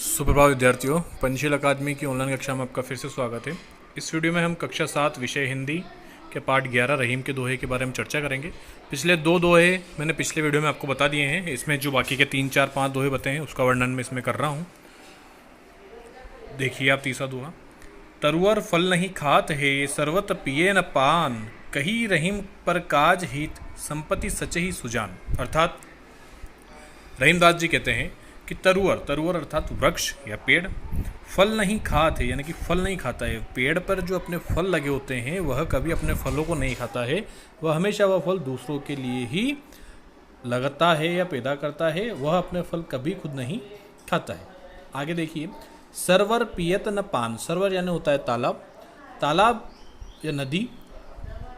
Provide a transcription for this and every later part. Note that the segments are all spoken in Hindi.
सुप्रभात विद्यार्थियों, पंचशील अकादमी की ऑनलाइन कक्षा में आपका फिर से स्वागत है। इस वीडियो में हम कक्षा 7 विषय हिंदी के पाठ 11 रहीम के दोहे के बारे में चर्चा करेंगे। पिछले दो दोहे मैंने पिछले वीडियो में आपको बता दिए हैं। इसमें जो बाकी के 3, 4, 5 दोहे बताए हैं उसका वर्णन मैं इसमें कर रहा हूँ। देखिए आप तीसरा दोहा। तरुअर फल नहीं खात है, सर्वत पिए न पान, कही रहीम पर काज हित, संपत्ति सच ही सुजान। अर्थात रहीमदास जी कहते हैं कि तरुअर अर्थात वृक्ष या पेड़ फल नहीं खाते है, यानी कि फल नहीं खाता है। पेड़ पर जो अपने फल लगे होते हैं वह कभी अपने फलों को नहीं खाता है। वह हमेशा वह फल दूसरों के लिए ही लगाता है या पैदा करता है। वह अपने फल कभी खुद नहीं खाता है। आगे देखिए, सरवर पियत न पान। सरवर यानी होता है तालाब, तालाब या नदी।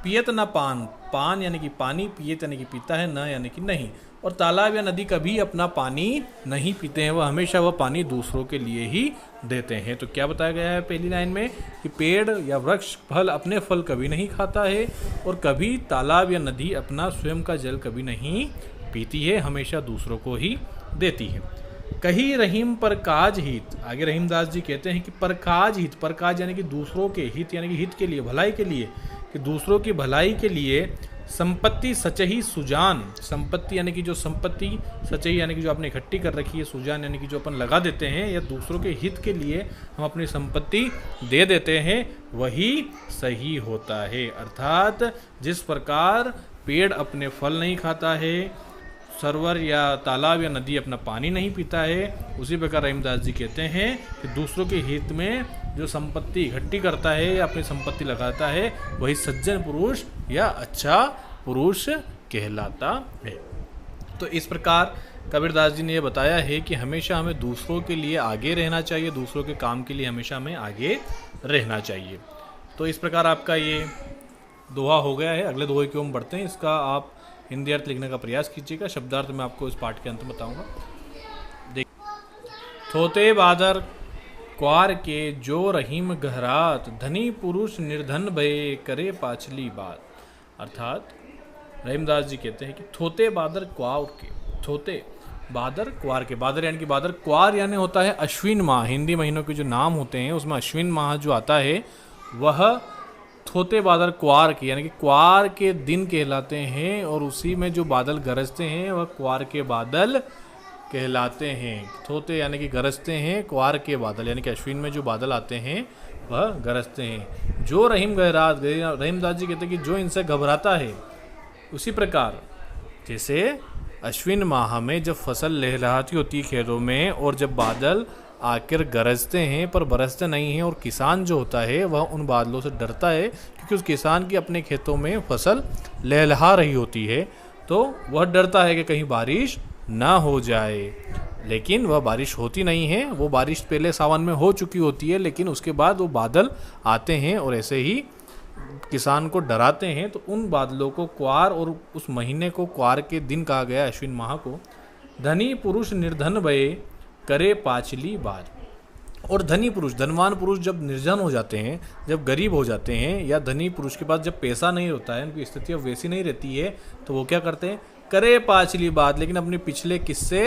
पियत न पान, पान यानी कि पानी, पियत यानी कि पीता है, न यानी कि नहीं। और तालाब या नदी कभी अपना पानी नहीं पीते हैं, वह हमेशा वह पानी दूसरों के लिए ही देते हैं। तो क्या बताया गया है पहली लाइन में कि पेड़ या वृक्ष फल अपने फल कभी नहीं खाता है और कभी तालाब या नदी अपना स्वयं का जल कभी नहीं पीती है, हमेशा दूसरों को ही देती है। कही रहीम पर काज हित। आगे रहीमदास जी कहते हैं कि पर काज हित, पर काज यानी कि दूसरों के हित, यानी कि हित के लिए, भलाई के लिए, कि दूसरों की भलाई के लिए संपत्ति सच ही सुजान। संपत्ति यानी कि जो संपत्ति, सच ही यानी कि जो आपने इकट्ठी कर रखी है, सुजान यानी कि जो अपन लगा देते हैं या दूसरों के हित के लिए हम अपनी संपत्ति दे देते हैं, वही सही होता है। अर्थात जिस प्रकार पेड़ अपने फल नहीं खाता है, सरोवर या तालाब या नदी अपना पानी नहीं पीता है, उसी प्रकार रहीमदास जी कहते हैं कि दूसरों के हित में जो संपत्ति इकट्ठी करता है या अपनी संपत्ति लगाता है, वही सज्जन पुरुष या अच्छा पुरुष कहलाता है। तो इस प्रकार कबीरदास जी ने यह बताया है कि हमेशा हमें दूसरों के लिए आगे रहना चाहिए, दूसरों के काम के लिए हमेशा हमें आगे रहना चाहिए। तो इस प्रकार आपका ये दोहा हो गया है। अगले दोहे की ओर बढ़ते हैं। इसका आप हिंदी अर्थ लिखने का प्रयास कीजिएगा। शब्दार्थ मैं आपको इस पाठ के अंत में बताऊंगा। देख, थोते बादर क्वार के जो रहीम गहरात, धनी पुरुष निर्धन भये करे पाछली बात। अर्थात रहीमदास जी कहते हैं कि थोते बादर क्वार के, थोते बादर क्वार के, बादर यानी कि बादर, क्वार यानी होता है अश्विन माह। हिंदी महीनों के जो नाम होते हैं उसमें अश्विन माह जो आता है वह थोते बादल क्वार के, यानी कि क्वार के दिन कहलाते हैं। और उसी में जो बादल गरजते हैं वह क्वार के बादल कहलाते हैं। थोते यानी कि गरजते हैं, क्वार के बादल यानी कि अश्विन में जो बादल आते हैं वह गरजते हैं। जो रहीम गहरात, रहीमदास जी कहते हैं कि जो इनसे घबराता है, उसी प्रकार जैसे अश्विन माह में जब फसल लहलहाती होती है खेतों में और जब बादल आकर गरजते हैं पर बरसते नहीं हैं, और किसान जो होता है वह उन बादलों से डरता है क्योंकि उस किसान की अपने खेतों में फसल लहलहा रही होती है, तो वह डरता है कि कहीं बारिश ना हो जाए। लेकिन वह बारिश होती नहीं है। वो बारिश पहले सावन में हो चुकी होती है, लेकिन उसके बाद वो बादल आते हैं और ऐसे ही किसान को डराते हैं। तो उन बादलों को क्वार, और उस महीने को क्वार के दिन कहा गया, अश्विन माह को। धनी पुरुष निर्धन भये करे पाछली बात। और धनी पुरुष, धनवान पुरुष जब निर्धन हो जाते हैं, जब गरीब हो जाते हैं, या धनी पुरुष के पास जब पैसा नहीं होता है, उनकी स्थिति अब वैसी नहीं रहती है, तो वो क्या करते हैं, करे पाछली बात, लेकिन अपने पिछले किस्से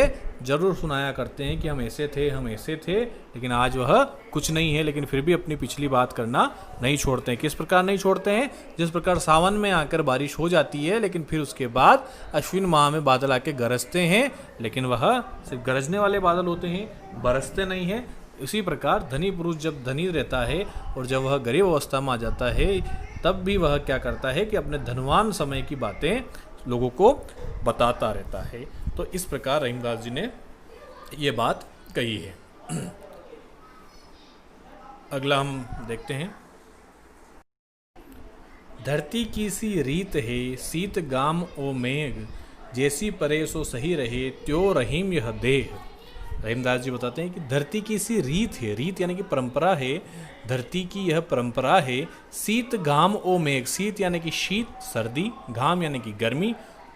जरूर सुनाया करते हैं कि हम ऐसे थे, हम ऐसे थे, लेकिन आज वह कुछ नहीं है, लेकिन फिर भी अपनी पिछली बात करना नहीं छोड़ते हैं। किस प्रकार नहीं छोड़ते हैं? जिस प्रकार सावन में आकर बारिश हो जाती है, लेकिन फिर उसके बाद अश्विन माह में बादल आके गरजते हैं, लेकिन वह सिर्फ गरजने वाले बादल होते हैं, बरसते नहीं हैं। उसी प्रकार धनी पुरुष जब धनी रहता है और जब वह गरीब अवस्था में आ जाता है, तब भी वह क्या करता है कि अपने धनवान समय की बातें लोगों को बताता रहता है। तो इस प्रकार रहीमदास जी ने ये बात कही है। अगला हम देखते हैं। धरती की सी रीत है, सीत गाम ओ मेघ, जैसी परे सो सही रहे, त्यो रहीम यह देह। रहीमदास जी बताते हैं कि धरती की सी रीत है, रीत यानी कि परंपरा है, धरती की यह परंपरा है। शीत घाम ओ मेघ, शीत यानी कि शीत सर्दी, घाम यानी कि गर्मी,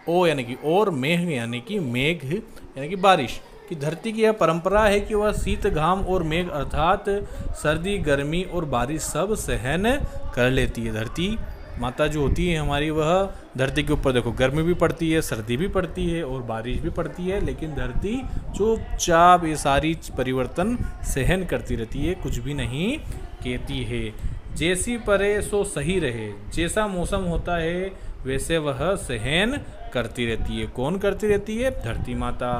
ओ यानी कि और, मेघ यानी कि मेघ यानी कि बारिश, कि धरती की यह परंपरा है कि वह शीत घाम और मेघ अर्थात सर्दी गर्मी और बारिश सब सहन कर लेती है। धरती माता जो होती है हमारी, वह धरती के ऊपर देखो गर्मी भी पड़ती है, सर्दी भी पड़ती है और बारिश भी पड़ती है, लेकिन धरती चुपचाप ये सारी परिवर्तन सहन करती रहती है, कुछ भी नहीं कहती है। जैसी परे सो सही रहे, जैसा मौसम होता है वैसे वह सहन करती रहती है। कौन करती रहती है? धरती माता।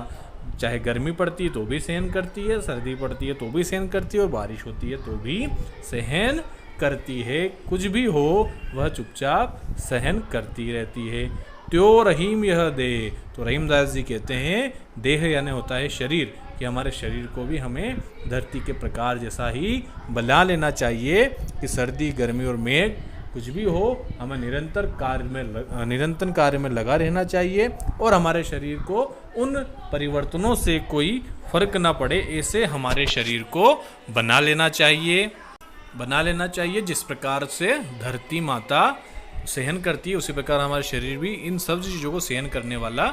चाहे गर्मी पड़ती है तो भी सहन करती है, सर्दी पड़ती है तो भी सहन करती है और बारिश होती है तो भी सहन करती है। कुछ भी हो वह चुपचाप सहन करती रहती है। त्यो रहीम यह देह, तो रहीमदास जी कहते हैं देह यानी होता है शरीर, कि हमारे शरीर को भी हमें धरती के प्रकार जैसा ही बना लेना चाहिए कि सर्दी गर्मी और मेघ कुछ भी हो हमें निरंतर कार्य में लगा रहना चाहिए और हमारे शरीर को उन परिवर्तनों से कोई फर्क ना पड़े, ऐसे हमारे शरीर को बना लेना चाहिए। जिस प्रकार से धरती माता सहन करती है उसी प्रकार हमारा शरीर भी इन सब चीज़ों को सहन करने वाला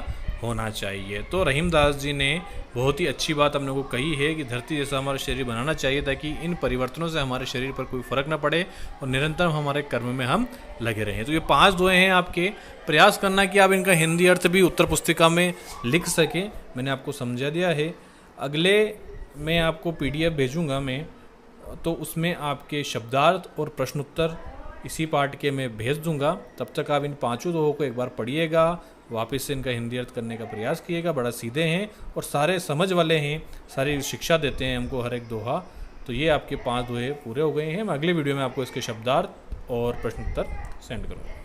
होना चाहिए। तो रहीमदास जी ने बहुत ही अच्छी बात हम लोगों को कही है कि धरती जैसा हमारा शरीर बनाना चाहिए ताकि इन परिवर्तनों से हमारे शरीर पर कोई फर्क ना पड़े और निरंतर हमारे कर्म में हम लगे रहें। तो ये 5 दोहे हैं, आपके प्रयास करना कि आप इनका हिंदी अर्थ भी उत्तर पुस्तिका में लिख सकें। मैंने आपको समझा दिया है। अगले मैं आपको PDF भेजूँगा मैं, तो उसमें आपके शब्दार्थ और प्रश्नोत्तर इसी पार्ट के मैं भेज दूंगा। तब तक आप इन 5 दोहों को एक बार पढ़िएगा, वापस से इनका हिंदी अर्थ करने का प्रयास कीजिएगा। बड़ा सीधे हैं और सारे समझ वाले हैं, सारी शिक्षा देते हैं हमको हर एक दोहा। तो ये आपके 5 दोहे पूरे हो गए हैं। मैं अगले वीडियो में आपको इसके शब्दार्थ और प्रश्नोत्तर सेंड करूँगा।